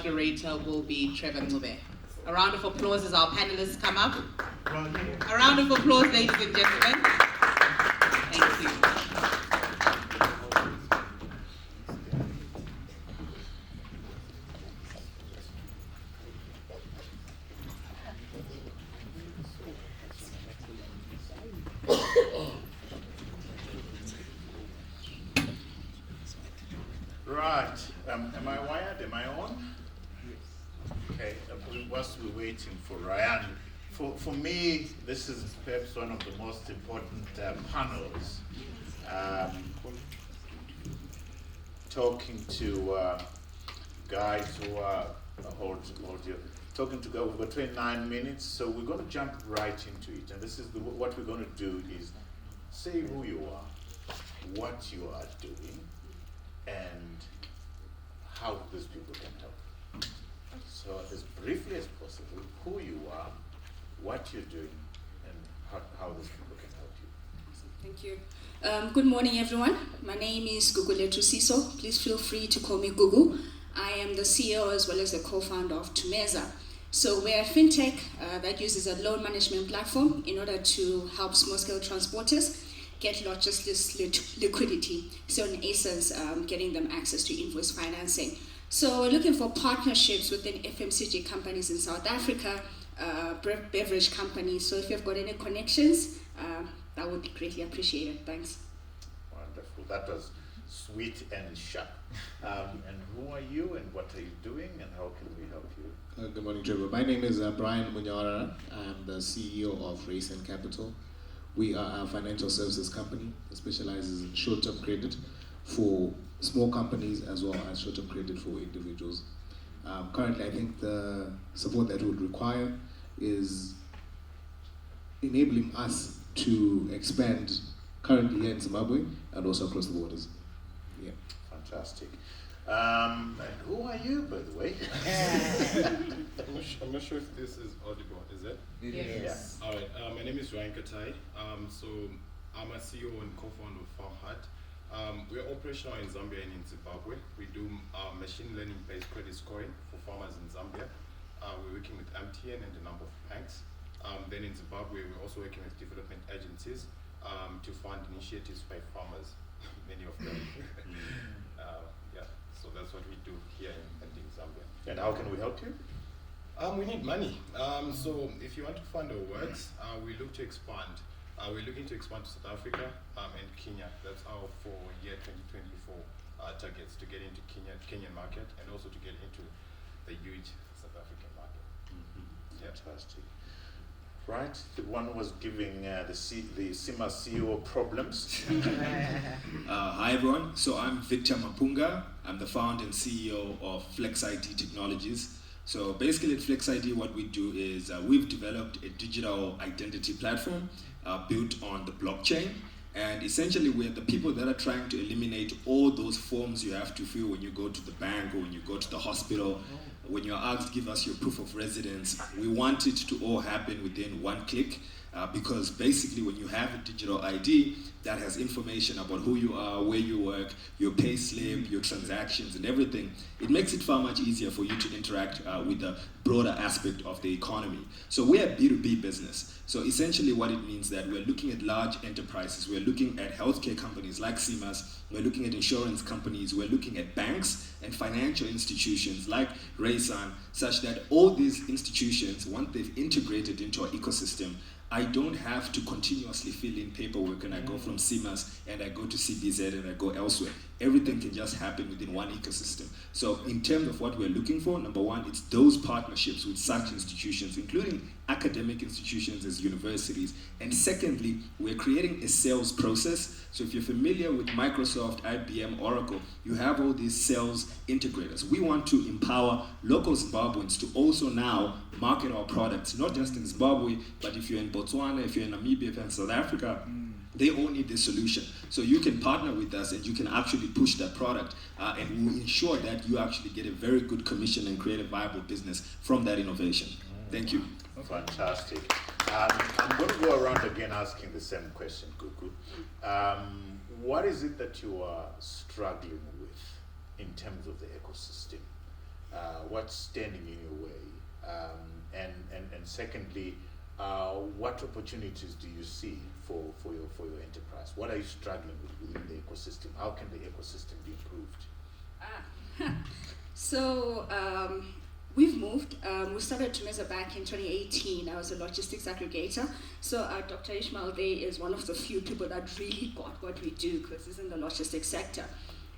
moderator will be Trevor Ncube. A round of applause as our panelists come up. A round of applause, ladies and gentlemen. Thank you. Right. Am I wired? Am I on? Okay. Whilst we're waiting for Ryan, for me, this is perhaps one of the most important panels. Talking to guys who are talking to go over 29 minutes, so we're going to jump right into it. And this is what we're going to do is say who you are, what you are doing, and how these people can help. So as briefly as possible, who you are, what you're doing, and how these people can help you. Thank you. Good morning, everyone. My name is Gugulethu Siso. Please feel free to call me Gugu. I am the CEO as well as the co-founder of Thumeza. So we're a fintech that uses a loan management platform in order to help small-scale transporters get logistics liquidity. So in essence, getting them access to invoice financing. So we're looking for partnerships within FMCG companies in South Africa, beverage companies. So if you've got any connections, that would be greatly appreciated. Thanks. Wonderful. That was sweet and sharp. And who are you and what are you doing and how can we help you? Good morning, Trevor. My name is Brian Munyawara. I'm the CEO of Raysun Capital. We are a financial services company that specializes in short-term credit for small companies as well as short-term credit for individuals. Currently, I think the support that we would require is enabling us to expand currently here in Zimbabwe and also across the borders. Yeah. Fantastic. And who are you, by the way? I'm not sure if this is audible. Is it? Yes. Yeah. All right. My name is Raysun Capital. So I'm a CEO and co-founder of FarmHut. We're operational in Zambia and in Zimbabwe. We do machine learning-based credit scoring for farmers in Zambia. We're working with MTN and a number of banks. Then in Zimbabwe, we're also working with development agencies to fund initiatives by farmers, many of them. Yeah, so that's what we do here in Zambia. And how can we help you? We need money. So if you want to fund our works, we look to expand. We're looking to expand to South Africa and Kenya. That's our for year 2024 targets, to get into Kenyan market and also to get into the huge South African market. Mm-hmm. Fantastic. Right, the one who was giving the SIMA CEO problems. Hi everyone, so I'm Victor Mapunga. I'm the founder and CEO of FlexID Technologies. So basically at FlexID what we do is we've developed a digital identity platform built on the blockchain. And essentially we're the people that are trying to eliminate all those forms you have to fill when you go to the bank or when you go to the hospital. When you're asked, give us your proof of residence, we want it to all happen within one click because basically when you have a digital ID that has information about who you are, where you work, your pay slip, your transactions and everything, it makes it far much easier for you to interact with the broader aspect of the economy. So we're a B2B business. So essentially what it means that we're looking at large enterprises, we're looking at healthcare companies like CIMAS, we're looking at insurance companies, we're looking at banks and financial institutions like Raysun, such that all these institutions, once they've integrated into our ecosystem, I don't have to continuously fill in paperwork and I go from CIMAS and I go to CBZ and I go elsewhere. Everything can just happen within one ecosystem. So in terms of what we're looking for, number one, it's those partnerships with such institutions, including academic institutions as universities. And secondly, we're creating a sales process. So if you're familiar with Microsoft, IBM, Oracle, you have all these sales integrators. We want to empower local Zimbabweans to also now market our products, not just in Zimbabwe, but if you're in Botswana, if you're in Namibia, if you're in South Africa, they all need this solution. So you can partner with us and you can actually push that product and we'll ensure that you actually get a very good commission and create a viable business from that innovation. Thank you. Fantastic. I'm going to go around again asking the same question, Gugu. What is it that you are struggling with in terms of the ecosystem? what's standing in your way? And secondly, what opportunities do you see for your enterprise? What are you struggling with within the ecosystem? How can the ecosystem be improved? So we've moved. We started Thumeza back in 2018. I was a logistics aggregator. So Dr. Ishmael there is one of the few people that really got what we do because he's in the logistics sector.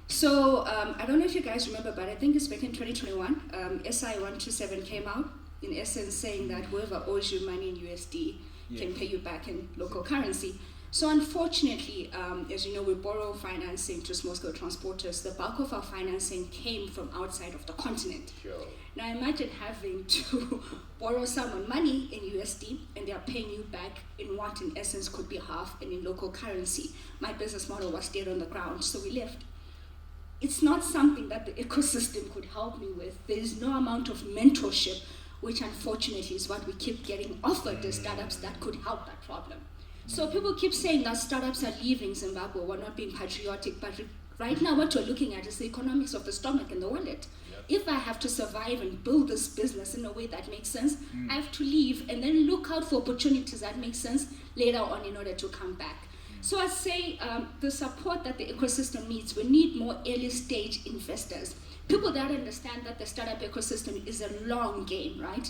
So I don't know if you guys remember, but I think it's back in 2021, SI 127 came out, in essence saying that whoever owes you money in USD can pay you back in local currency. So unfortunately, as you know, we borrow financing to small-scale transporters. The bulk of our financing came from outside of the continent. Sure. Now imagine having to borrow someone money in USD and they are paying you back in what in essence could be half and in local currency. My business model was dead on the ground, so we left. It's not something that the ecosystem could help me with. There is no amount of mentorship, which unfortunately is what we keep getting offered to startups that could help that problem. So people keep saying that startups are leaving Zimbabwe, we're not being patriotic, but right now what we're looking at is the economics of the stomach and the wallet. Yep. If I have to survive and build this business in a way that makes sense, I have to leave and then look out for opportunities that make sense later on in order to come back. So I say the support that the ecosystem needs, we need more early stage investors. People that understand that the startup ecosystem is a long game, right?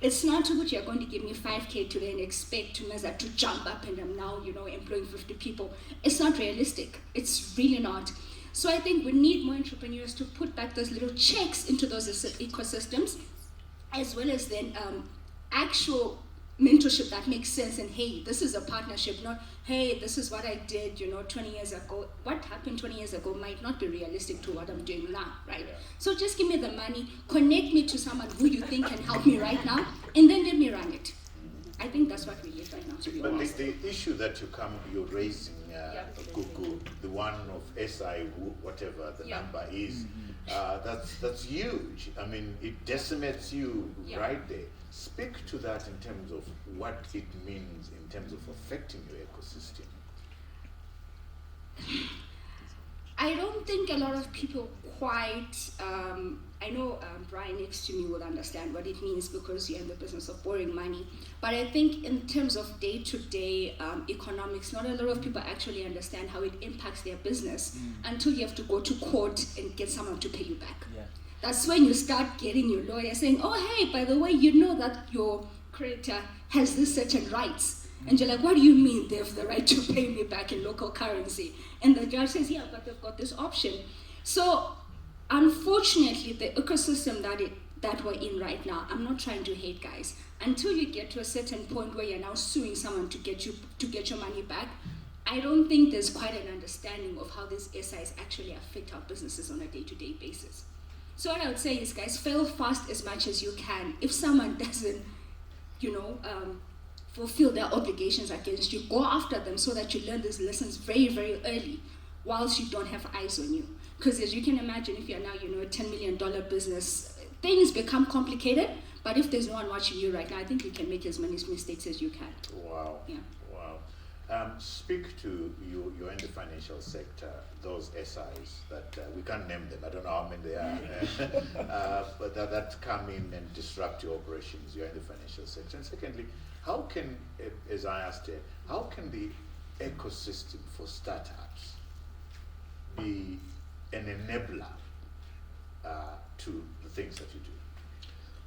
It's not too good you're going to give me 5K today and expect Thumeza to jump up and I'm now, employing 50 people. It's not realistic. It's really not. So I think we need more entrepreneurs to put back those little checks into those ecosystems, as well as then actual mentorship that makes sense. And hey, this is a partnership, not hey, this is what I did 20 years ago. What happened 20 years ago might not be realistic to what I'm doing now, right? Yeah. So just give me the money, connect me to someone who you think can help me right now, and then let me run it. I think that's what we need right now, to be honest. But the issue that you're raising, Gugu, the one of SI, whatever the number is, that's huge. I mean, it decimates you right there. Speak to that in terms of what it means in terms of affecting your ecosystem. I don't think a lot of people quite, I know Brian next to me will understand what it means because you're in the business of borrowing money. But I think in terms of day-to-day economics, not a lot of people actually understand how it impacts their business until you have to go to court and get someone to pay you back. Yeah. That's when you start getting your lawyer saying, oh, hey, by the way, you know that your creditor has these certain rights. And you're like, what do you mean they have the right to pay me back in local currency? And the judge says, yeah, but they've got this option. So unfortunately, the ecosystem that we're in right now, I'm not trying to hate, guys. Until you get to a certain point where you're now suing someone to get your money back, I don't think there's quite an understanding of how these SIs actually affect our businesses on a day-to-day basis. So what I would say is, guys, fail fast as much as you can. If someone doesn't, fulfill their obligations against you, go after them so that you learn these lessons very, very early whilst you don't have eyes on you. Because as you can imagine, if you're now, a $10 million business, things become complicated, but if there's no one watching you right now, I think you can make as many mistakes as you can. Wow. Yeah. Wow. Speak to you're in the financial sector, those SIs that we can't name them, I don't know how many they are, but that come in and disrupt your operations. You're in the financial sector. And secondly, how can, as I asked you, how can the ecosystem for startups be an enabler to the things that you do?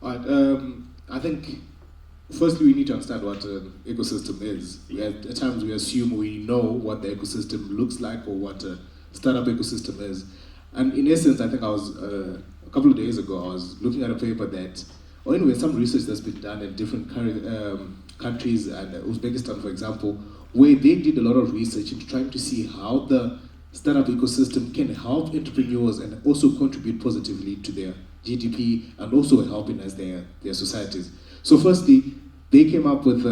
All right, I think firstly we need to understand what an ecosystem is. At times we assume we know what the ecosystem looks like or what a startup ecosystem is. And in essence, I think I was, a couple of days ago, I was looking at a paper that, or anyway, some research that's been done in different countries, and Uzbekistan, for example, where they did a lot of research into trying to see how the startup ecosystem can help entrepreneurs and also contribute positively to their GDP and also helping as their societies. So firstly, they came up with,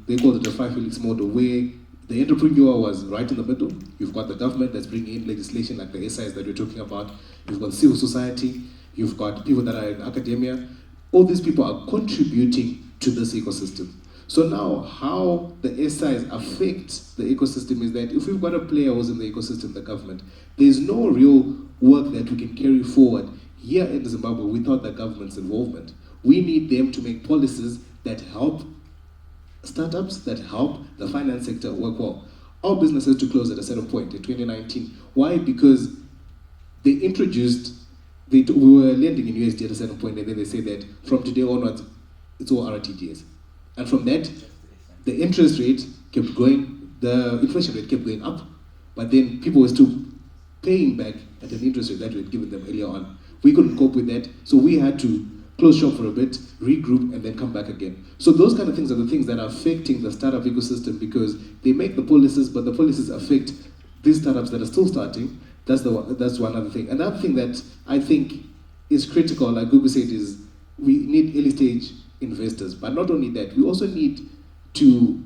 they called it the 5 Helix model, where the entrepreneur was right in the middle. You've got the government that's bringing in legislation like the SIs that we're talking about. You've got civil society. You've got people that are in academia. All these people are contributing to this ecosystem. So now, how the SIs affect the ecosystem is that if we've got a player who's in the ecosystem, the government, there's no real work that we can carry forward here in Zimbabwe, without the government's involvement, we need them to make policies that help startups, that help the finance sector work well. Our business had to close at a certain point in 2019. Why? Because they introduced, we were lending in USD at a certain point, and then they say that from today onwards, it's all RTGS. And from that, the interest rate kept going, the inflation rate kept going up, but then people were still paying back at an interest rate that we had given them earlier on. We couldn't cope with that, so we had to close shop for a bit, regroup, and then come back again. So those kind of things are the things that are affecting the startup ecosystem, because they make the policies, but the policies affect these startups that are still starting. That's one other thing. Another thing that I think is critical, like Gugu said, is we need early stage investors. But not only that, we also need to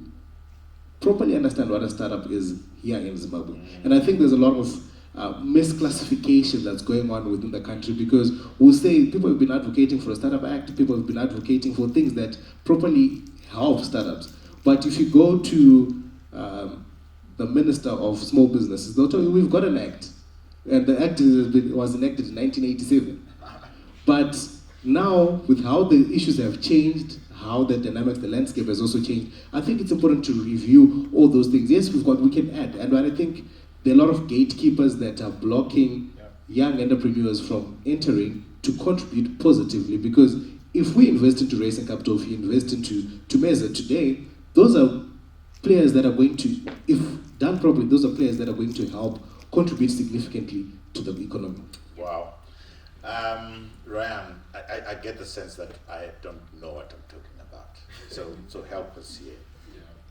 properly understand what a startup is here in Zimbabwe. And I think there's a lot of misclassification that's going on within the country, because we'll say people have been advocating for a startup act, people have been advocating for things that properly help startups. But if you go to the Minister of Small Businesses, they'll tell you we've got an act. And the act was enacted in 1987. But now, with how the issues have changed, how the dynamic, the landscape has also changed, I think it's important to review all those things. Yes, we can add. And I think there are a lot of gatekeepers that are blocking young entrepreneurs from entering to contribute positively, because if we invest into Raysun Capital, if we invest into Thumeza today, those are players that are going to, if done properly, those are players that are going to help contribute significantly to the economy. Wow. Ryan, I get the sense that I don't know what I'm talking about. So help us here.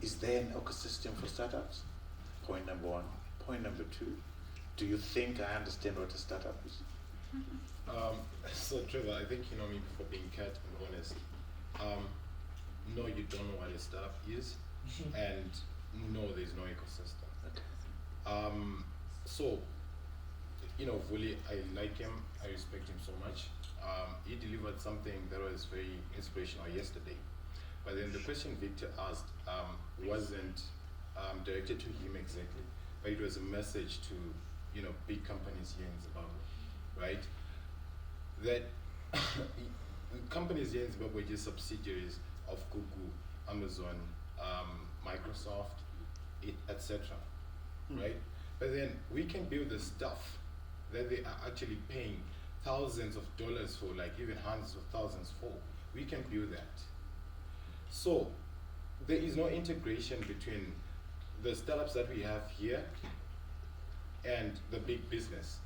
Is there an ecosystem for startups? Point number one. Point number two, do you think I understand what a startup is? So Trevor, I think you know me for being cat and honest. No, you don't know what a startup is, and no, there's no ecosystem. Okay. So, you know, Vuli, I like him, I respect him so much. He delivered something that was very inspirational yesterday. But then the question Victor asked wasn't directed to him exactly, but it was a message to, you know, big companies here in Zimbabwe, right? That companies here in Zimbabwe are just subsidiaries of Google, Amazon, Microsoft, etc. Right? But then we can build the stuff that they are actually paying thousands of dollars for, like even hundreds of thousands for. We can build that. So there is no integration between the startups that we have here and the big business.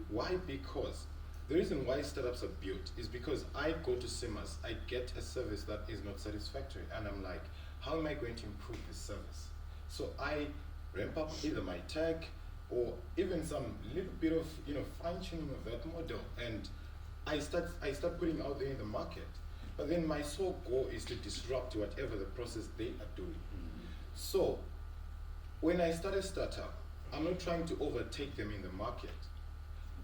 Why? Because the reason why startups are built is because I go to SIMAS, I get a service that is not satisfactory, and I'm like, how am I going to improve this service? So I ramp up either my tech or even some little bit of, you know, fine-tuning of that model, and I start putting out there in the market. But then my sole goal is to disrupt whatever the process they are doing. So when I start a startup, I'm not trying to overtake them in the market.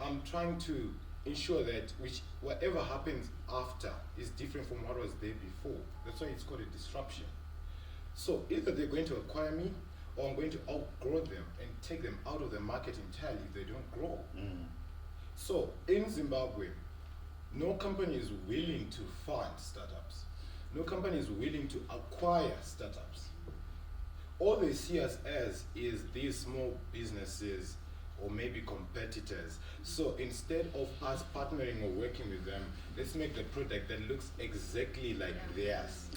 I'm trying to ensure that whatever happens after is different from what was there before. That's why it's called a disruption. So either they're going to acquire me, or I'm going to outgrow them and take them out of the market entirely if they don't grow. So in Zimbabwe, no company is willing to fund startups. No company is willing to acquire startups. All they see us as is these small businesses or maybe competitors. So instead of us partnering or working with them, let's make the product that looks exactly like theirs.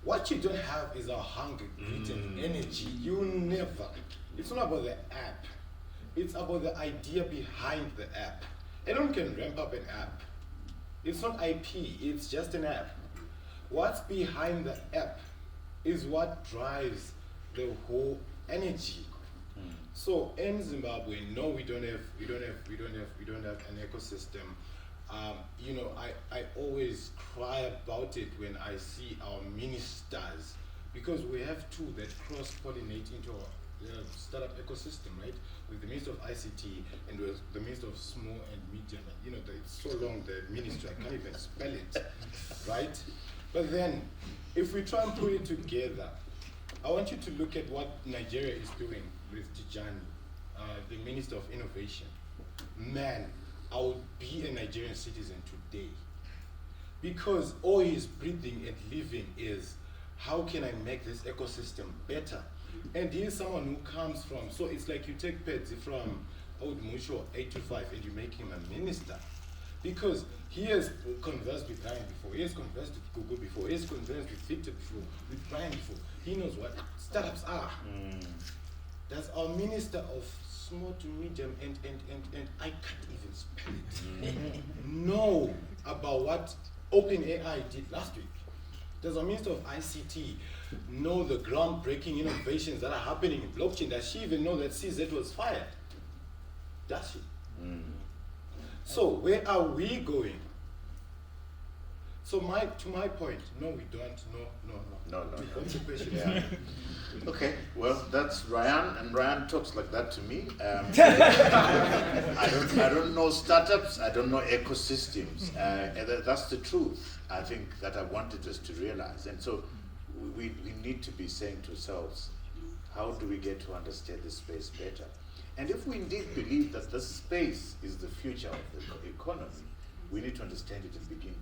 What you don't have is a hunger, grit, and energy. You never. It's not about the app. It's about the idea behind the app. Anyone can ramp up an app. It's not IP, it's just an app. What's behind the app is what drives the whole energy. So in Zimbabwe, no, we don't have an ecosystem. You know, I always cry about it when I see our ministers, because we have two that cross-pollinate into our startup ecosystem, right? With the Minister of ICT and with the Minister of Small and Medium. You know, it's so long, the ministry, I can't even spell it, right? But then, if we try and put it together, I want you to look at what Nigeria is doing with Tijani, the Minister of Innovation. Man, I would be a Nigerian citizen today. Because all he's breathing and living is, how can I make this ecosystem better? And he's someone who comes from, so it's like you take Pedzi from Old Musho 825 and you make him a minister. Because he has conversed with Ryan before, he has conversed with Google before, he has conversed with Victor before, with Brian before. He knows what startups are. That's our minister of small to medium and I can't even spell it. Know about what OpenAI did last week. There's a minister of ICT, know the groundbreaking innovations that are happening in blockchain. Does she even know that CZ was fired? Does she? So where are we going? So to my point, no, we don't. No. What's the question? Yeah. Okay, well, that's Ryan, and Ryan talks like that to me. I don't know startups, I don't know ecosystems. And that's the truth, I think, that I wanted us to realize. And so we need to be saying to ourselves, how do we get to understand this space better? And if we indeed believe that this space is the future of the economy, we need to understand it and begin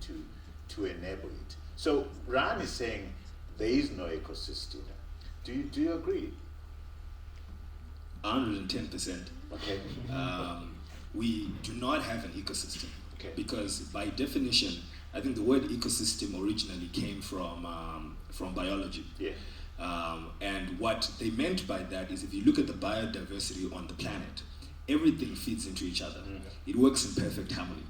to enable it. So Ryan is saying there is no ecosystem. Do you agree? 110%. Okay. We do not have an ecosystem. Okay. Because by definition, I think the word ecosystem originally came from biology. Yeah. And what they meant by that is if you look at the biodiversity on the planet, everything feeds into each other. It works in perfect harmony,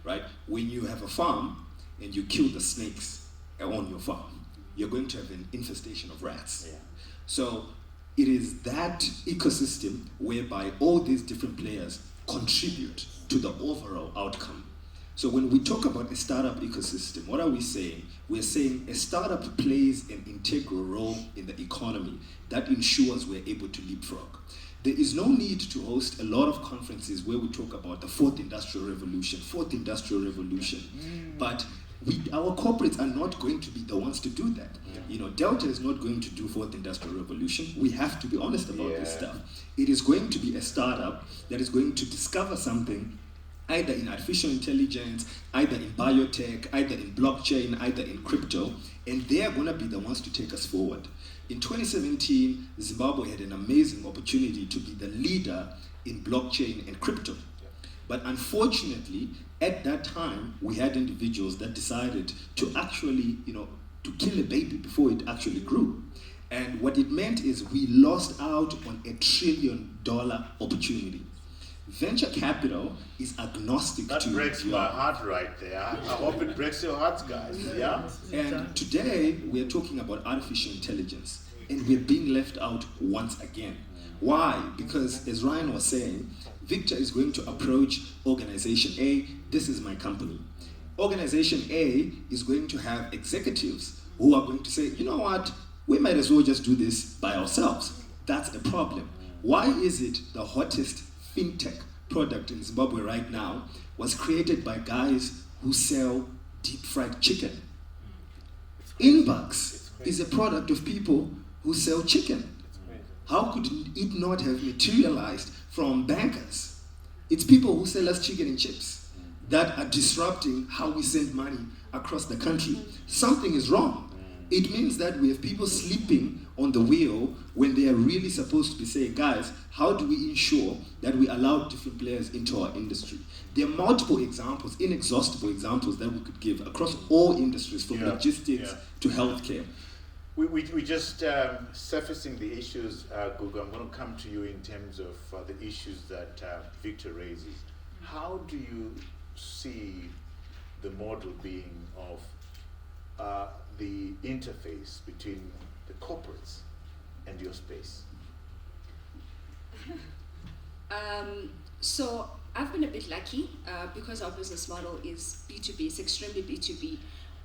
right? When you have a farm and you kill the snakes on your farm, you're going to have an infestation of rats. Yeah. So it is that ecosystem whereby all these different players contribute to the overall outcome. So when we talk about a startup ecosystem, what are we saying? We're saying a startup plays an integral role in the economy that ensures we're able to leapfrog. There is no need to host a lot of conferences where we talk about the fourth industrial revolution. But our corporates are not going to be the ones to do that. You know, Delta is not going to do fourth industrial revolution. We have to be honest about this stuff. It is going to be a startup that is going to discover something either in artificial intelligence, either in biotech, either in blockchain, either in crypto, and they are going to be the ones to take us forward. In 2017, Zimbabwe had an amazing opportunity to be the leader in blockchain and crypto. But unfortunately, at that time, we had individuals that decided to actually, to kill a baby before it actually grew. And what it meant is we lost out on $1 trillion opportunity. Venture capital is agnostic that to... That breaks my heart right there. I hope it breaks your hearts, guys. Yeah? And today, we're talking about artificial intelligence, and we're being left out once again. Why? Because, as Ryan was saying, Victor is going to approach Organization A, this is my company. Organization A is going to have executives who are going to say, you know what, we might as well just do this by ourselves. That's a problem. Why is it the hottest Fintech product in Zimbabwe right now was created by guys who sell deep fried chicken? Inbox is a product of people who sell chicken. How could it not have materialized from bankers? It's people who sell us chicken and chips that are disrupting how we send money across the country. Something is wrong. It means that we have people sleeping on the wheel when they are really supposed to be saying, guys, how do we ensure that we allow different players into our industry? There are multiple examples, inexhaustible examples that we could give across all industries, from logistics to healthcare. We just surfacing the issues, Gugu. I'm going to come to you in terms of the issues that Victor raises. How do you see the model being of the interface between the corporates and your space? So I've been a bit lucky because our business model is B2B, it's extremely B2B.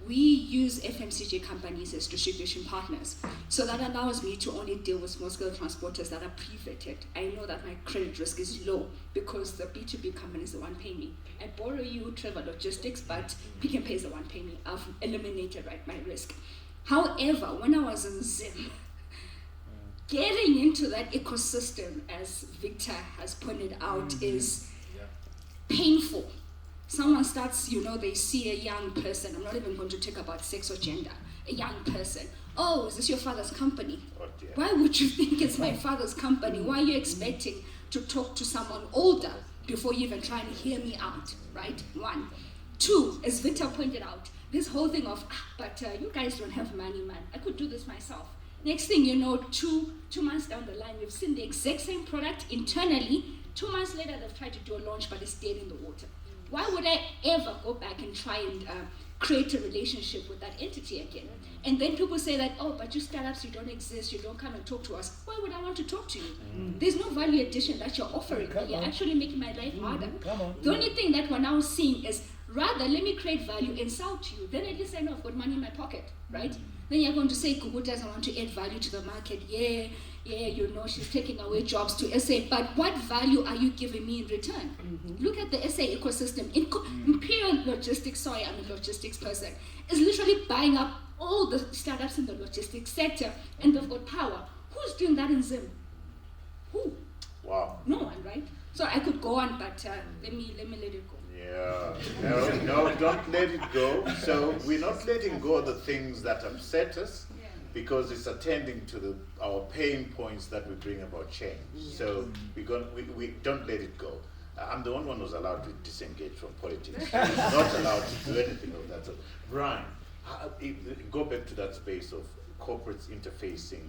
We use FMCG companies as distribution partners. So that allows me to only deal with small-scale transporters that are pre-vetted. I know that my credit risk is low because the B2B company is the one paying me. I borrow you, Trevor Logistics, but Pick and Pay is the one paying me. I've eliminated my risk. However, when I was in Zim, getting into that ecosystem, as Victor has pointed out, is painful. Someone starts, they see a young person. I'm not even going to talk about sex or gender. A young person. Oh, is this your father's company? Oh dear. Why would you think it's my father's company? Why are you expecting to talk to someone older before you even try and hear me out, right? 1. 2, as Victor pointed out, this whole thing of, but you guys don't have money, man. I could do this myself. Next thing you know, two months down the line, we've seen the exact same product internally. 2 months later, they've tried to do a launch, but it's dead in the water. Why would I ever go back and try and create a relationship with that entity again? And then people say that, oh, but you startups, you don't exist, you don't come and talk to us. Why would I want to talk to you? There's no value addition that you're offering. You're actually making my life harder. The only thing that we're now seeing is, rather, let me create value and sell to you. Then at least I know I've got money in my pocket, right? Then you're going to say, Gugu doesn't want to add value to the market. Yeah, she's taking away jobs to SA. But what value are you giving me in return? Look at the SA ecosystem. Imperial Logistics, sorry, I'm a logistics person, is literally buying up all the startups in the logistics sector, and they've got power. Who's doing that in Zim? Who? Wow. No one, right? So I could go on, but let me let it go. Yeah. No, don't let it go. So we're not letting go of the things that upset us, because it's attending to our pain points that we bring about change. So we don't let it go. I'm the only one who's allowed to disengage from politics. I'm not allowed to do anything of that. So, Brian, go back to that space of corporates interfacing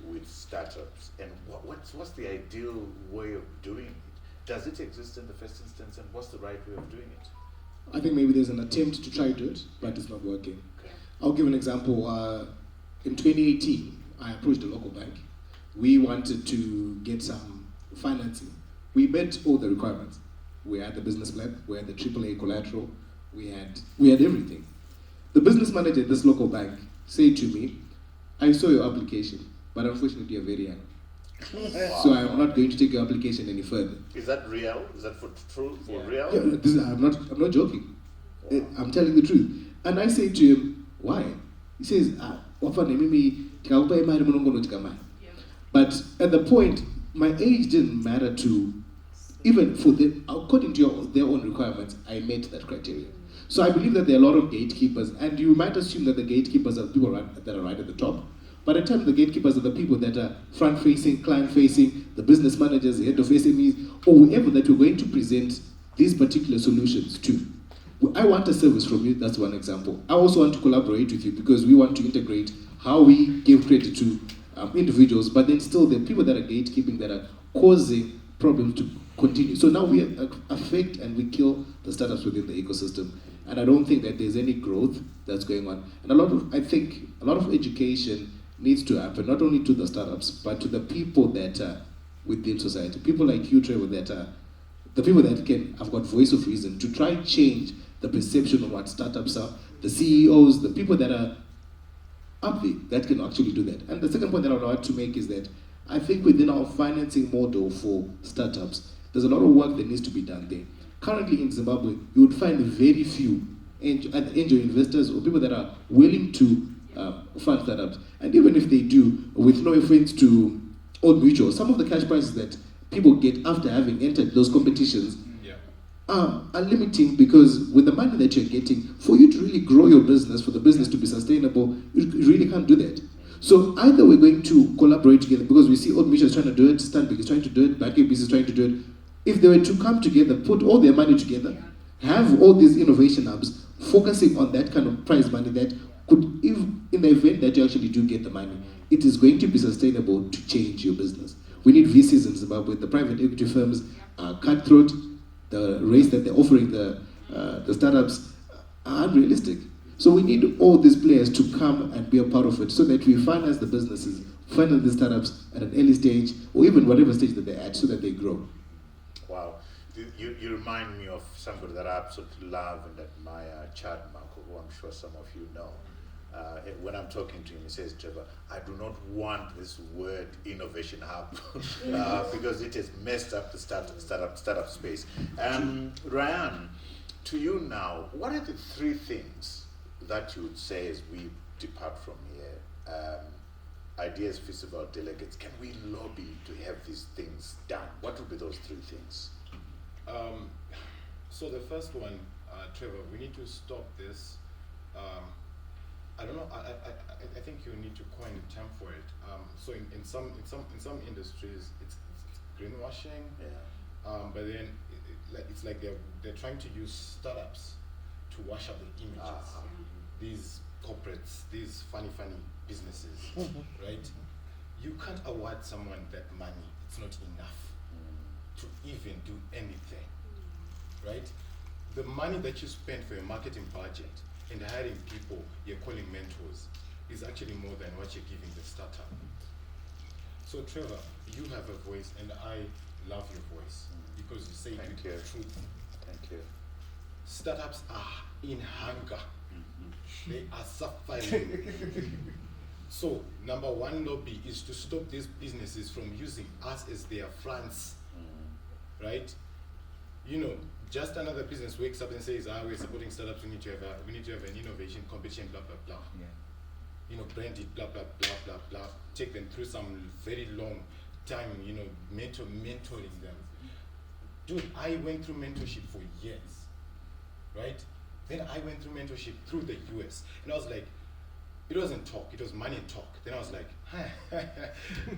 with startups, and what's the ideal way of doing it? Does it exist in the first instance, and what's the right way of doing it? I think maybe there's an attempt to try to do it, but it's not working. Okay. I'll give an example. In 2018, I approached a local bank. We wanted to get some financing. We met all the requirements. We had the business plan, we had the AAA collateral, we had everything. The business manager at this local bank said to me, I saw your application, but unfortunately you're very young. Wow. So I'm not going to take your application any further. Is that real? Is that for true? For real? Yeah, I'm not joking. Wow. I'm telling the truth. And I say to him, why? He says, but at the point, my age didn't matter to, even for them, according to their own requirements, I met that criteria. So I believe that there are a lot of gatekeepers, and you might assume that the gatekeepers are people that are right at the top. But at times, the gatekeepers are the people that are front-facing, client-facing, the business managers, the head of SMEs, or whoever that we're going to present these particular solutions to. I want a service from you, that's one example. I also want to collaborate with you because we want to integrate how we give credit to individuals, but then still the people that are gatekeeping, that are causing problems to continue. So now we affect and we kill the startups within the ecosystem. And I don't think that there's any growth that's going on. And I think a lot of education needs to happen, not only to the startups, but to the people that are within society. People like you, Trevor, that are the people that have got voice of reason to try and change the perception of what startups are, the CEOs, the people that are up there that can actually do that. And the second point that I would like to make is that I think within our financing model for startups, there's a lot of work that needs to be done there. Currently in Zimbabwe, you would find very few angel investors or people that are willing to fund startups. And even if they do, with no offense to Old Mutual, some of the cash prizes that people get after having entered those competitions are limiting, because with the money that you're getting, for you to really grow your business, for the business to be sustainable, you really can't do that. So either we're going to collaborate together, because we see Old Mutual is trying to do it, Stanbic is trying to do it, Backgate is trying to do it. If they were to come together, put all their money together, have all these innovation hubs, focusing on that kind of prize money that could, if in the event that you actually do get the money, it is going to be sustainable to change your business. We need VCs in Zimbabwe. The private equity firms are cutthroat. The rates that they're offering the startups are unrealistic. So we need all these players to come and be a part of it, so that we finance the businesses, finance the startups at an early stage, or even whatever stage that they're at, so that they grow. Wow. You remind me of somebody that I absolutely love and admire, Chad Marco, who I'm sure some of you know. When I'm talking to him, he says, Trevor, I do not want this word innovation hub because it has messed up the startup space. Ryan, to you now, what are the 3 things that you would say as we depart from here? Ideas Festival delegates, can we lobby to have these things done? What would be those 3 things? So the first one, Trevor, we need to stop this. I don't know. I think you need to coin a term for it. So in some industries, it's greenwashing. Yeah. But then it's like they're trying to use startups to wash up the images. These corporates, these funny businesses, right? You can't award someone that money. It's not enough to even do anything, right? The money that you spend for your marketing budget and hiring people you're calling mentors is actually more than what you're giving the startup. So Trevor, you have a voice, and I love your voice because you say Thank the you. truth. Thank you. Startups are in hunger. They are suffering. So number one lobby is to stop these businesses from using us as their fronts, right? You know, just another business wakes up and says, we're supporting startups, we need to have an innovation competition, blah, blah, blah. Yeah. You know, brand it, blah, blah, blah, blah, blah. Take them through some very long time, you know, mentoring them. Dude, I went through mentorship for years, right? Then I went through mentorship through the US. And I was like, it wasn't talk, it was money and talk. Then I was like,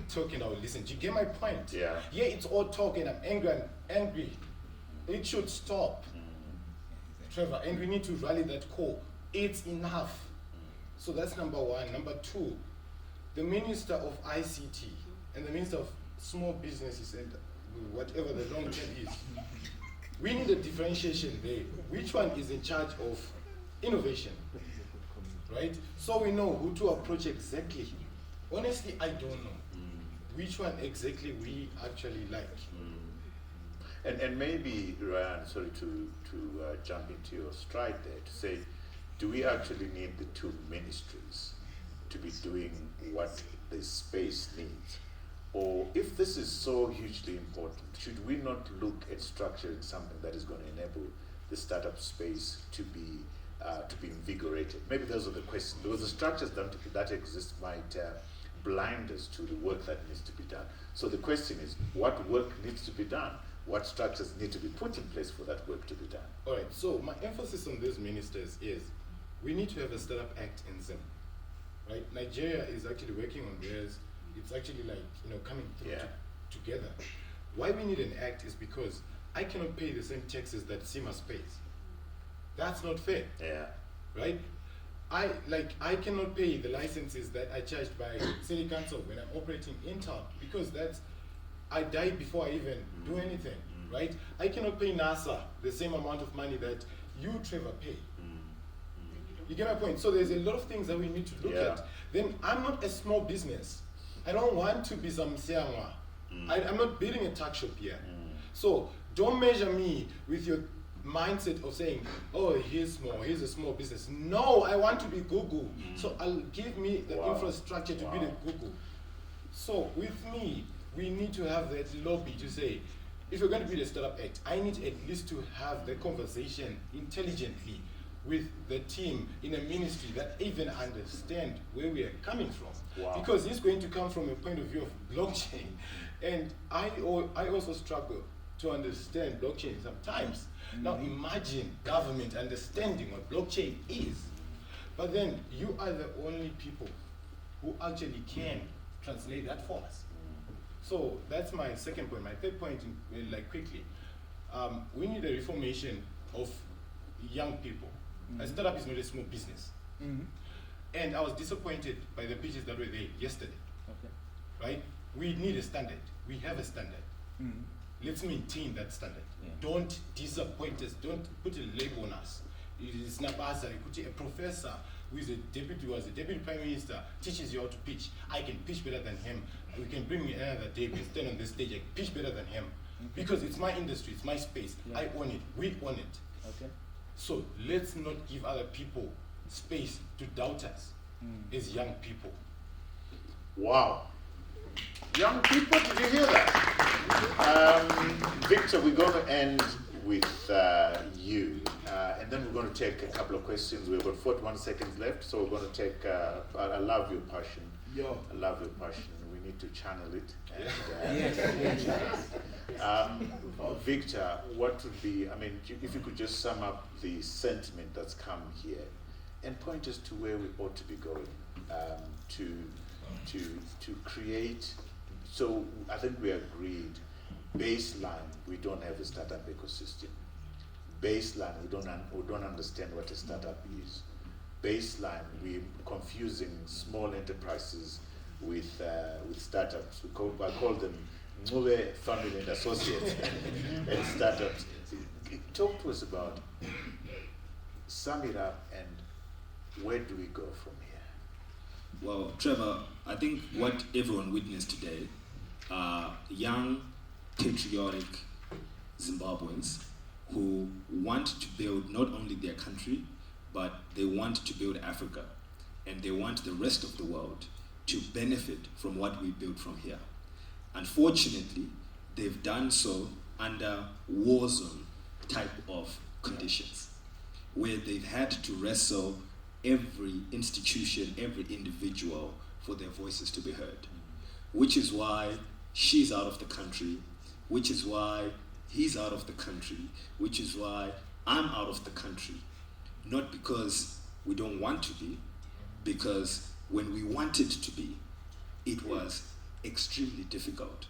talking, I will listen. Do you get my point? Yeah. Yeah, it's all talk and I'm angry. It should stop, Trevor, and we need to rally that core. It's enough. So that's number one. Number two, the Minister of ICT and the Minister of Small Businesses and whatever the long term is, we need a differentiation there. Which one is in charge of innovation, right? So we know who to approach exactly. Honestly, I don't know which one exactly we actually like. And maybe, Ryan, sorry to jump into your stride there, to say, do we actually need the two ministries to be doing what the space needs? Or if this is so hugely important, should we not look at structuring something that is going to enable the startup space to be invigorated? Maybe those are the questions, because the structures that exist might blind us to the work that needs to be done. So the question is, what work needs to be done? What structures need to be put in place for that work to be done? All right, so my emphasis on these ministers is we need to have a startup act in Zim, right? Nigeria is actually working on theirs. It's actually like, you know, coming through together. Why we need an act is because I cannot pay the same taxes that CIMAS pays. That's not fair. Yeah. Right? I cannot pay the licenses that I charged by city council when I'm operating in town, because I die before I even do anything, right? I cannot pay NASA the same amount of money that you, Trevor, pay. You get my point? So there's a lot of things that we need to look at. Then I'm not a small business. I don't want to be some siangwa. I'm not building a tuck shop here. So don't measure me with your mindset of saying, oh, here's a small business. No, I want to be Google. So I'll give me the infrastructure to build a Google. So with me, we need to have that lobby to say, if you're going to build a startup act, I need at least to have the conversation intelligently with the team in a ministry that even understand where we are coming from. Because it's going to come from a point of view of blockchain. And I also struggle to understand blockchain sometimes. Now imagine government understanding what blockchain is. But then you are the only people who actually can translate that for us. So that's my second point. My third point, quickly, we need a reformation of young people. A startup is not a small business. And I was disappointed by the pitches that were there yesterday. Right? We need a standard. We have a standard. Let's maintain that standard. Don't disappoint us. Don't put a label on us. It's Nabasa, a professor who was a deputy prime minister teaches you how to pitch. I can pitch better than him. We can bring me another day, we stand on this stage, I can pitch better than him. Because it's my industry, it's my space. I own it, we own it. So let's not give other people space to doubt us as young people. Wow. Young people, did you hear that? Victor, we're going to end with you. And then we're going to take a couple of questions. We've got 41 seconds left, so we're going to take, I love your passion. I love your passion. We need to channel it. And, Victor, what would be, I mean, if you could just sum up the sentiment that's come here and point us to where we ought to be going to create, so I think we agreed, baseline, we don't have a startup ecosystem. Baseline, we don't understand what a startup is. Baseline, we're confusing small enterprises with startups. I call them Ncube family and associates and startups. Talk to us about, sum it up, and where do we go from here? Well, Trevor, I think what everyone witnessed today are young, patriotic Zimbabweans who want to build not only their country, but they want to build Africa, and they want the rest of the world to benefit from what we build from here. Unfortunately, they've done so under war zone type of conditions, where they've had to wrestle every institution, every individual for their voices to be heard, which is why she's out of the country, which is why he's out of the country, which is why I'm out of the country. Not because we don't want to be, because when we wanted to be, it was extremely difficult.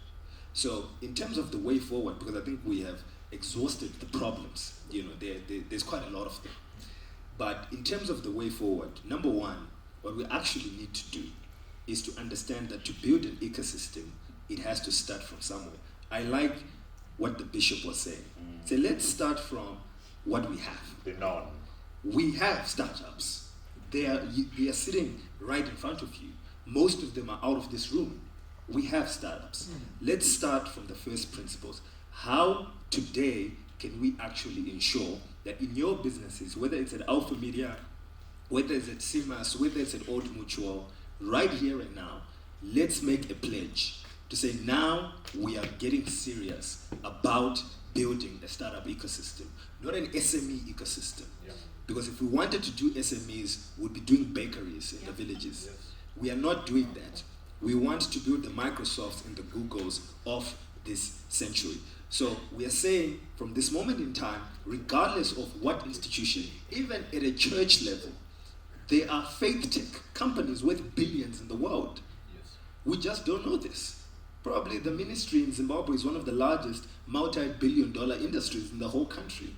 So in terms of the way forward, because I think we have exhausted the problems, there's quite a lot of them. But in terms of the way forward, number one, what we actually need to do is to understand that to build an ecosystem, it has to start from somewhere. I like what the bishop was saying. So let's start from what we have. The norm. We have startups. They are sitting right in front of you. Most of them are out of this room. We have startups. Let's start from the first principles. How today can we actually ensure that in your businesses, whether it's at Alpha Media, whether it's at CMAS, whether it's at Old Mutual, right here and now, let's make a pledge to say now we are getting serious about building a startup ecosystem, not an SME ecosystem. Yeah. Because if we wanted to do SMEs, we'd be doing bakeries in the villages. Yes. We are not doing that. We want to build the Microsofts and the Googles of this century. So we are saying from this moment in time, regardless of what institution, even at a church level, there are faith tech companies worth billions in the world. Yes. We just don't know this. Probably the ministry in Zimbabwe is one of the largest multi-billion-dollar industries in the whole country.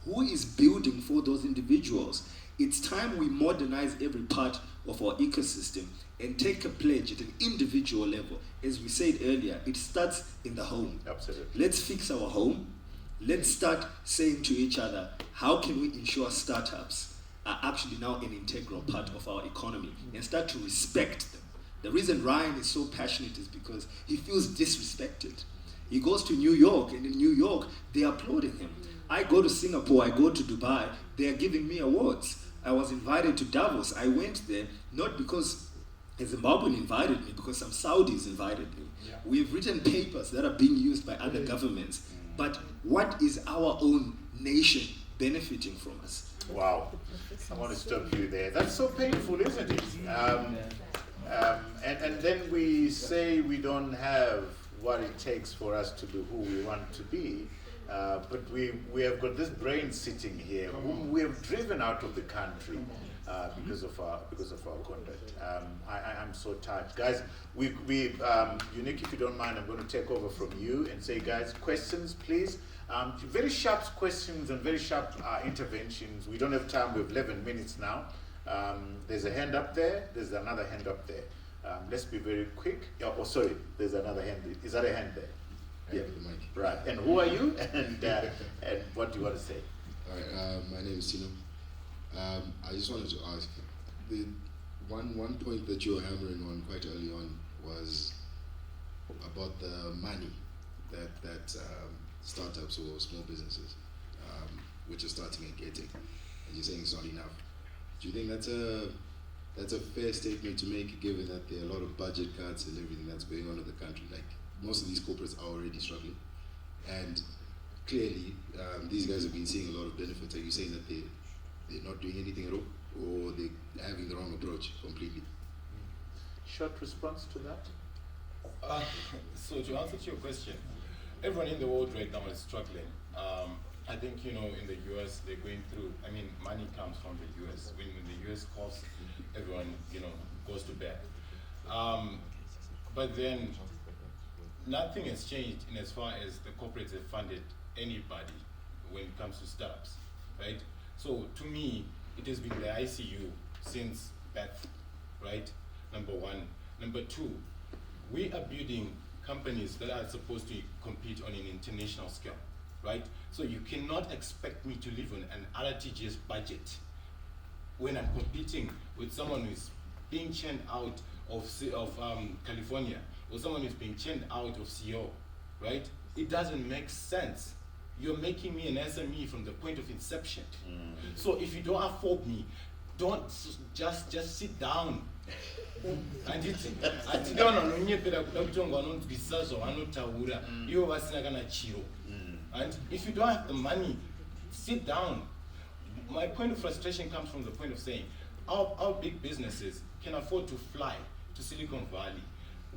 Who is building for those individuals? It's time we modernize every part of our ecosystem and take a pledge at an individual level. As we said earlier, it starts in the home. Absolutely. Let's fix our home. Let's start saying to each other, how can we ensure startups are actually now an integral part of our economy and start to respect them. The reason Ryan is so passionate is because he feels disrespected. He goes to New York, and in New York, they are applauding him. I go to Singapore, I go to Dubai, they are giving me awards. I was invited to Davos. I went there not because a Zimbabwean invited me, because some Saudis invited me. Yeah. We've written papers that are being used by other governments. But what is our own nation benefiting from us? Wow. I want to stop you there. That's so painful, isn't it? And then we say we don't have what it takes for us to be who we want to be. But we have got this brain sitting here whom we have driven out of the country because of our conduct. I'm so touched, guys. Unique, if you don't mind, I'm going to take over from you and say, guys, questions, please. Very sharp questions and very sharp interventions. We don't have time. We have 11 minutes now. There's a hand up there. There's another hand up there. Let's be very quick. Oh, sorry. There's another hand. Is that a hand there? Yeah. Right. And who are you? And what do you want to say? All right. My name is Tino. I just wanted to ask, the one point that you were hammering on quite early on was about the money that startups or small businesses, which are starting and getting, and you're saying it's not enough. Do you think that's a fair statement to make, given that there are a lot of budget cuts and everything that's going on in the country? Like, most of these corporates are already struggling, and clearly these guys have been seeing a lot of benefits. Are you saying that they're not doing anything at all, or they're having the wrong approach completely? Short response to that? So to answer to your question, everyone in the world right now is struggling. I think, in the US, they're going through, money comes from the US. When the US calls, everyone, goes to bed. But then, nothing has changed in as far as the corporates have funded anybody when it comes to startups, right? So, to me, it has been the ICU since birth, right? Number one. Number two, we are building companies that are supposed to compete on an international scale, right? So you cannot expect me to live on an RTGS budget when I'm competing with someone who's being churned out of California, or someone who's being churned out of CO, right? It doesn't make sense. You're making me an SME from the point of inception. So if you don't afford me, don't just sit down. And if you don't have the money, sit down. My point of frustration comes from the point of saying, our big businesses can afford to fly to Silicon Valley.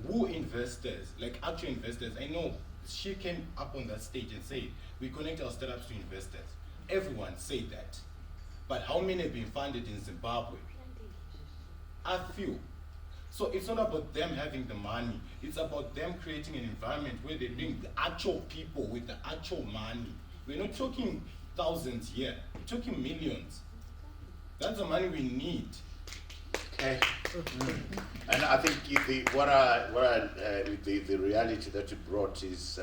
Who investors, like actual investors, I know she came up on that stage and said, we connect our startups to investors. Everyone said that. But how many have been funded in Zimbabwe? A few. So it's not about them having the money. It's about them creating an environment where they bring the actual people with the actual money. We're not talking thousands here. We're talking millions. That's the money we need. Okay. And I think the reality that you brought is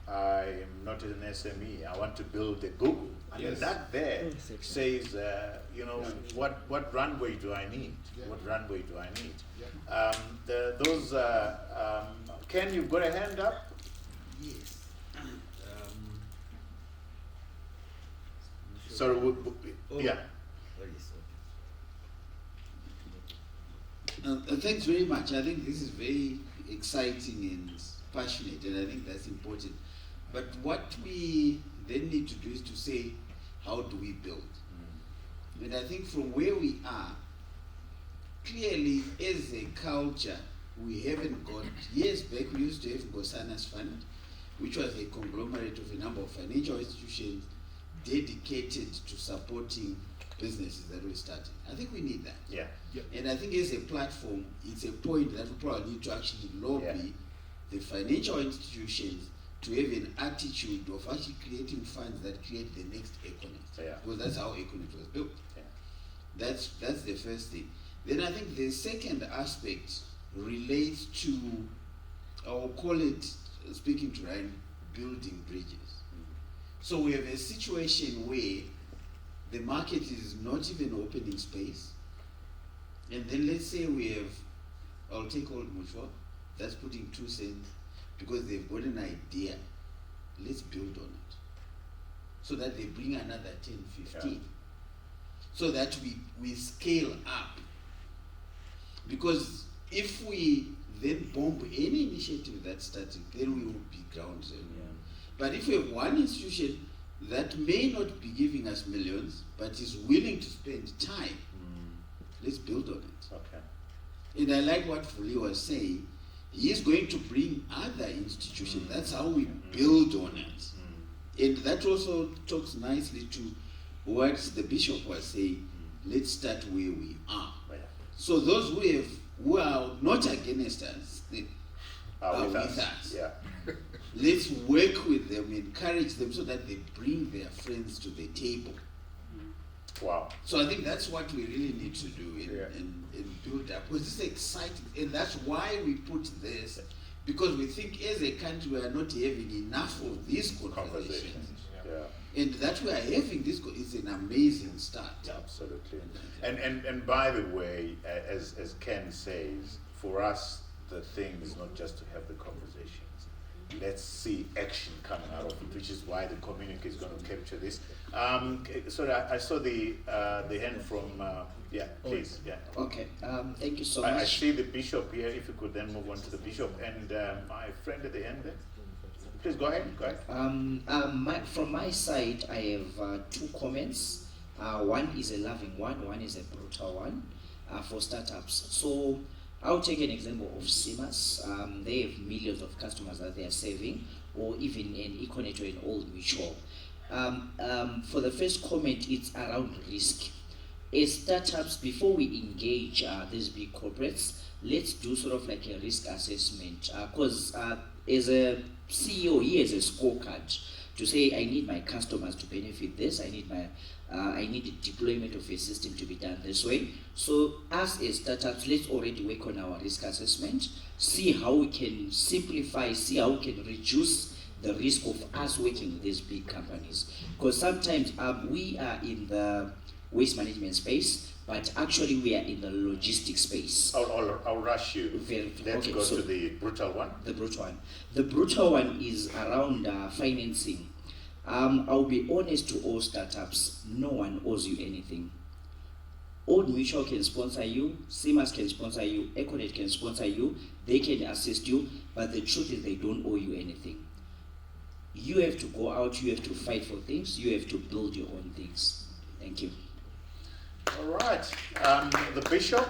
I am not an SME. I want to build a Google. Yes. That there says, what runway do I need? What runway do I need? Ken, you've got a hand up? Yes. Sorry, yeah. Thanks very much. I think this is very exciting and passionate, and I think that's important. But what we then need to do is to say, how do we build? And I think from where we are, clearly as a culture, we haven't got, years back we used to have Gosana's Fund, which was a conglomerate of a number of financial institutions dedicated to supporting businesses that we're starting. I think we need that. Yeah. And I think as a platform, it's a point that we probably need to actually lobby the financial institutions to have an attitude of actually creating funds that create the next Econet. Because that's how Econet was built. That's the first thing. Then I think the second aspect relates to, I will call it, speaking to Ryan, building bridges. So we have a situation where the market is not even opening space. And then let's say we have, I'll take Old Mutual, that's putting 2 cents because they've got an idea. Let's build on it. So that they bring another 10, 15. So that we scale up. Because if we then bomb any initiative that's starting, then we will be ground zero. But if we have one institution that may not be giving us millions, but is willing to spend time, let's build on it. Okay. And I like what Fuli was saying. He is going to bring other institutions. That's how we build on it. And that also talks nicely to what the bishop was saying. Let's start where we are. So those who are not against us, they are with us. Yeah. Let's work with them, encourage them so that they bring their friends to the table. Wow. So I think that's what we really need to do and build up. Because it's exciting, and that's why we put this, because we think as a country we are not having enough of these conversations. And that we are having this is an amazing start. Absolutely. And by the way, as Ken says, for us the thing is not just to have the conversations. Let's see action coming out of it, which is why the community is going to capture this. Sorry, I saw the hand from, please. Yeah. Okay, thank you so much. I see the bishop here, if you could then move on to the bishop, and my friend at the end there. Please go ahead. From my side, I have 2 comments. One is a loving one is a brutal one for startups. So I'll take an example of Simas. They have millions of customers that they are serving, or even an Econet or an Old Mutual. For the first comment, it's around risk. As startups, before we engage these big corporates, let's do sort of like a risk assessment. Because as a CEO, he has a scorecard to say, I need my customers to benefit this, I need the deployment of a system to be done this way. So us as startups, let's already work on our risk assessment, see how we can simplify, see how we can reduce the risk of us working with these big companies. Because sometimes we are in the waste management space, but actually we are in the logistics space. I'll rush you. Let's go to the brutal one. The brutal one. The brutal one is around financing. I'll be honest to all startups, no one owes you anything. Old Mutual can sponsor you, Simas can sponsor you, Econet can sponsor you, they can assist you, but the truth is they don't owe you anything. You have to go out, you have to fight for things, you have to build your own things. Thank you. All right, the Bishop.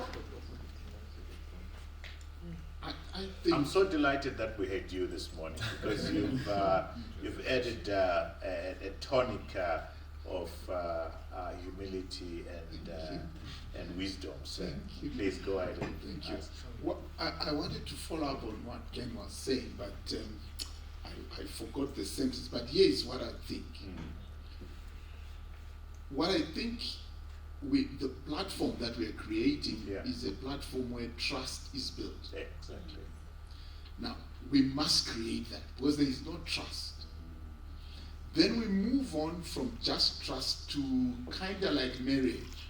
I'm so delighted that we had you this morning because you've added a tonic of humility and wisdom. So please go ahead. Thank you. Well, I wanted to follow up on what Ken was saying, but I forgot the sentence. But here is what I think. What I think the platform that we're creating is a platform where trust is built. Exactly. Now, we must create that because there is no trust. Then we move on from just trust to kind of like marriage.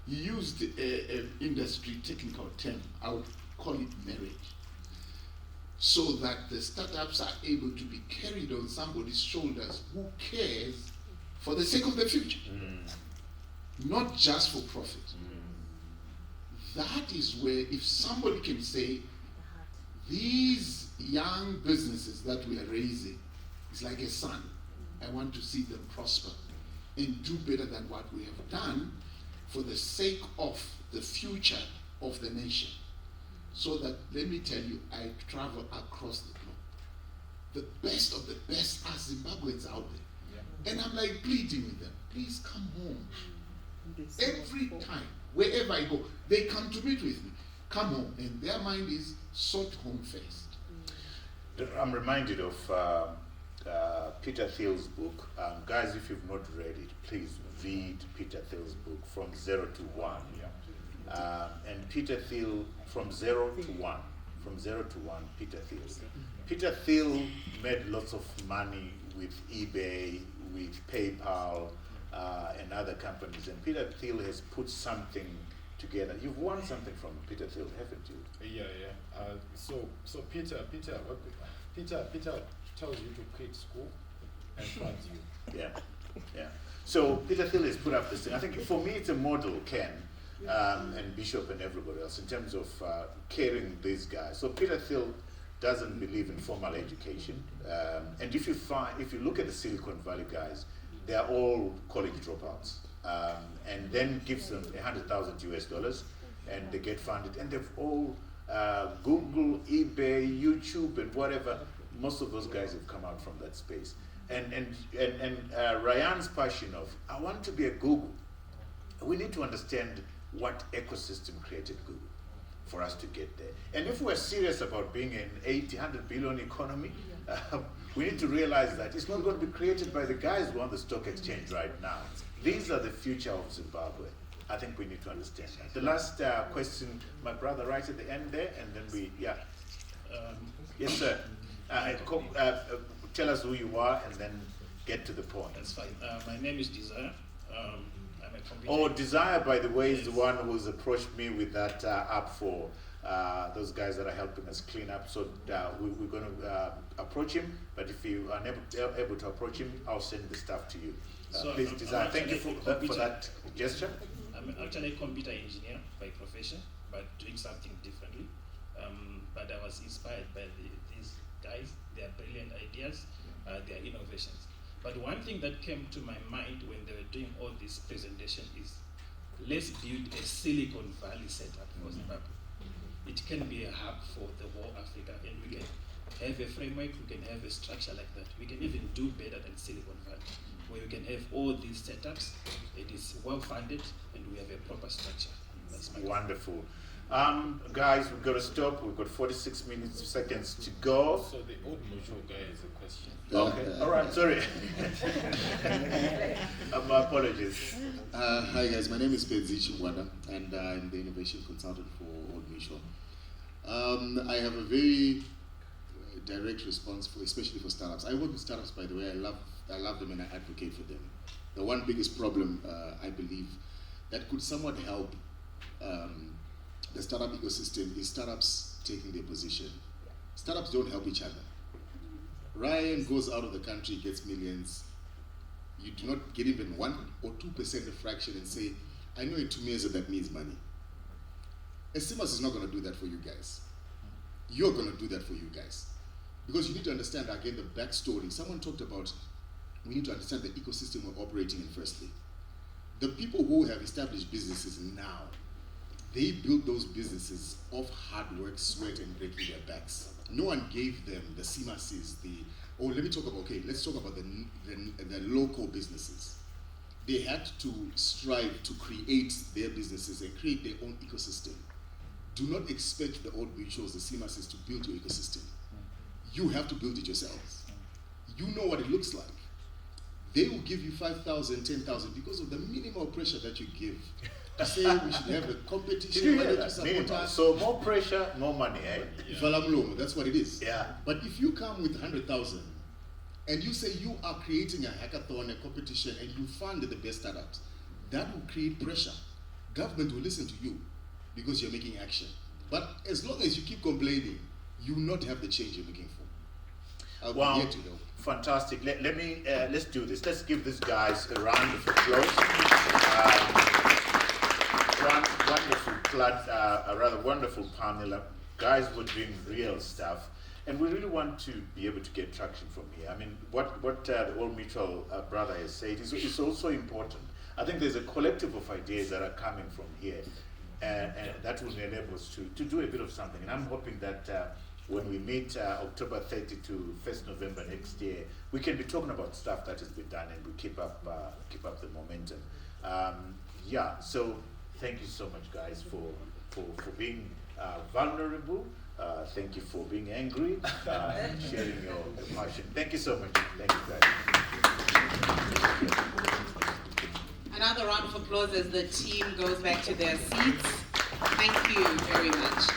You used an industry technical term, I would call it marriage. So that the startups are able to be carried on somebody's shoulders who cares for the sake of the future. Not just for profit. That is where if somebody can say, these young businesses that we are raising, it's like a son. I want to see them prosper and do better than what we have done for the sake of the future of the nation. So that, let me tell you, I travel across the globe. The best of the best are Zimbabweans out there. And I'm like pleading with them, please come home. Every time, wherever I go, they come to meet with me. Come home, and their mind is sort home first. I'm reminded of Peter Thiel's book. Guys, if you've not read it, please read Peter Thiel's book, From Zero to One. And Peter Thiel, From Zero to One, Peter Thiel. Peter Thiel made lots of money with eBay, with PayPal, and other companies. And Peter Thiel has put something together. You've won something from Peter Thiel, haven't you? Yeah. So Peter tells you to quit school and funds you. Yeah. So Peter Thiel has put up this thing. I think for me it's a model, Ken, and Bishop and everybody else, in terms of caring these guys. So Peter Thiel doesn't believe in formal education. And if you look at the Silicon Valley guys, they are all college dropouts. And then gives them $100,000 and they get funded. And they've all, Google, eBay, YouTube, and whatever, most of those guys have come out from that space. And Ryan's passion of, I want to be a Google. We need to understand what ecosystem created Google for us to get there. And if we're serious about being an 100 billion economy, we need to realize that it's not going to be created by the guys who are on the stock exchange right now. These are the future of Zimbabwe. I think we need to understand that. The last question, my brother right at the end there, and then we, yes, sir. Tell us who you are and then get to the point. That's fine. My name is Desire. I'm a computer. Oh, Desire, by the way, is the one who's approached me with that app for those guys that are helping us clean up. So we're going to approach him, but if you are never able to approach him, I'll send the stuff to you. Please, Desire, thank you for that gesture. I'm actually a computer engineer by profession, but doing something differently. But I was inspired by these guys, their brilliant ideas, their innovations. But one thing that came to my mind when they were doing all this presentation is, let's build a Silicon Valley setup for Zimbabwe. it can be a hub for the whole Africa, and we can have a framework, we can have a structure like that. We can even do better than Silicon Valley, where we can have all these setups, it is well funded, and we have a proper structure. That's my Wonderful. Guys, we've got to stop. We've got 46 seconds to go. So the old mutual guy has a question. Okay, all right, sorry. My apologies. Hi guys, my name is Pedzi Chingwanda, and I'm the innovation consultant for Old Mutual. I have a very direct response for, especially for startups. I work with startups, by the way. I love them and I advocate for them. The one biggest problem, I believe, that could somewhat help the startup ecosystem is startups taking their position. Startups don't help each other. Ryan goes out of the country, gets millions. You do not get even 1 or 2% of fraction and say, I know in Thumeza that means money. Simas is not going to do that for you guys. You're going to do that for you guys. Because you need to understand, again, the backstory. Someone talked about, we need to understand the ecosystem we're operating in firstly. The people who have established businesses now, they built those businesses off hard work, sweat, and breaking their backs. No one gave them the CMACs, let's talk about the local businesses. They had to strive to create their businesses and create their own ecosystem. Do not expect the old mutuals, the CMACs, to build your ecosystem. You have to build it yourselves. You know what it looks like. They will give you 5,000, 10,000 because of the minimal pressure that you give. To say we should have a competition. So more pressure, more money, eh? Yeah. That's what it is. Yeah. But if you come with 100,000 and you say you are creating a hackathon, a competition, and you fund the best startups, that will create pressure. Government will listen to you because you're making action. But as long as you keep complaining, you will not have the change you're looking for. Wow. Here to know. Fantastic. Let's do this. Let's give these guys a round of applause. Wonderful panel. Guys were doing real stuff, and we really want to be able to get traction from here. I mean, what the Old Mutual brother has said is also important. I think there's a collective of ideas that are coming from here, and that will enable us to do a bit of something. And I'm hoping that when we meet October 30 to 1st November next year, we can be talking about stuff that has been done, and we keep up the momentum. So thank you so much, guys, for being vulnerable. Thank you for being angry, sharing your passion. Thank you so much. Thank you, guys. Another round of applause as the team goes back to their seats. Thank you very much.